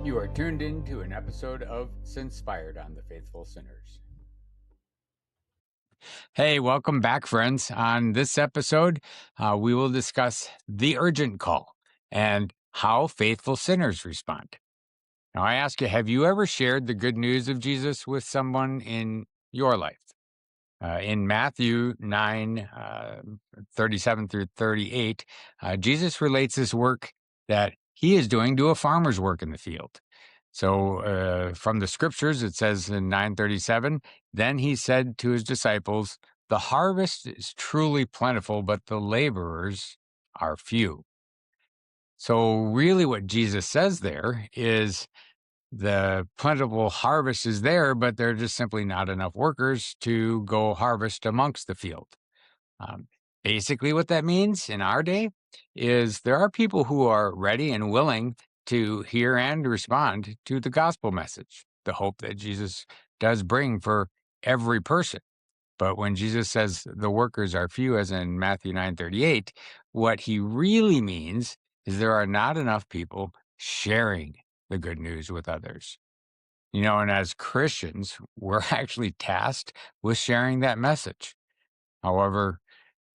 You are tuned in to an episode of SINspired on the Faithful Sinners. Hey, welcome back, friends. On this episode, we will discuss the urgent call and how faithful sinners respond. Now, I ask you, have you ever shared the good news of Jesus with someone in your life? In Matthew 9, 37 through 38, Jesus relates this work that he is doing to a farmer's work in the field. So from the scriptures, it says in 9:37, then he said to his disciples, the harvest is truly plentiful, but the laborers are few. So really what Jesus says there is the plentiful harvest is there, but there are just simply not enough workers to go harvest amongst the field. Basically, what that means in our day is there are people who are ready and willing to hear and respond to the gospel message, the hope that Jesus does bring for every person. But when Jesus says the workers are few, as in Matthew 9:38, what he really means is there are not enough people sharing the good news with others. And as Christians, we're actually tasked with sharing that message. However,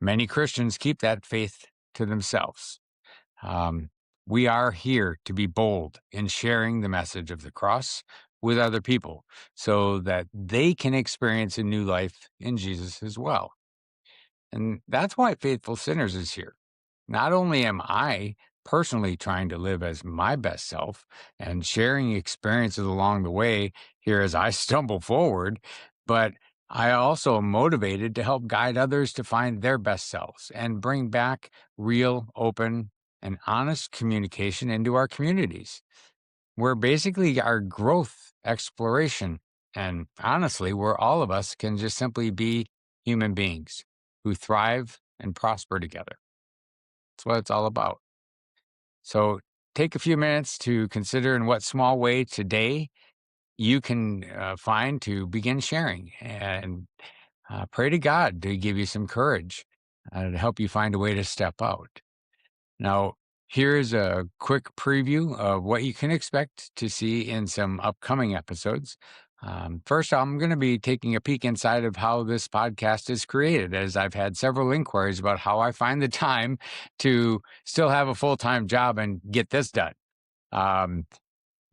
many Christians keep that faith to themselves. We are here to be bold in sharing the message of the cross with other people so that they can experience a new life in Jesus as well. And that's why Faithful Sinners is here. Not only am I personally trying to live as my best self and sharing experiences along the way here as I stumble forward, but I also am motivated to help guide others to find their best selves and bring back real, open, and honest communication into our communities, where basically our growth, exploration, and honestly, where all of us can just simply be human beings who thrive and prosper together. That's what it's all about. So take a few minutes to consider in what small way today you can find to begin sharing, and pray to God to give you some courage to help you find a way to step out. Now, here's a quick preview of what you can expect to see in some upcoming episodes. First, I'm going to be taking a peek inside of how this podcast is created, as I've had several inquiries about how I find the time to still have a full-time job and get this done.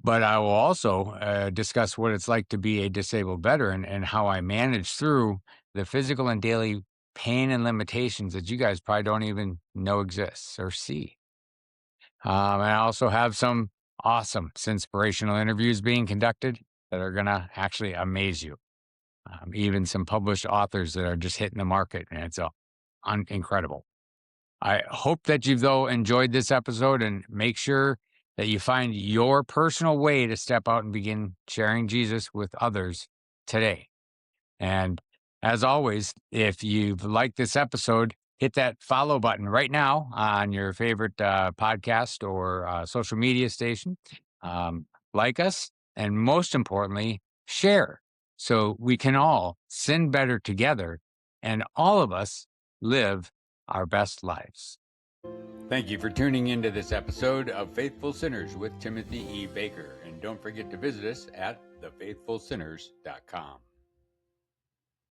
But I will also discuss what it's like to be a disabled veteran and how I manage through the physical and daily pain and limitations that you guys probably don't even know exists or see. And I also have some awesome inspirational interviews being conducted that are going to actually amaze you. Even some published authors that are just hitting the market, and it's incredible. I hope that you've, though, enjoyed this episode, and make sure that you find your personal way to step out and begin sharing Jesus with others today. And as always, if you've liked this episode, hit that follow button right now on your favorite podcast or social media station. Like us, and most importantly, share so we can all sin better together and all of us live our best lives. Thank you for tuning into this episode of Faithful Sinners with Timothy E. Baker. And don't forget to visit us at thefaithfulsinners.com.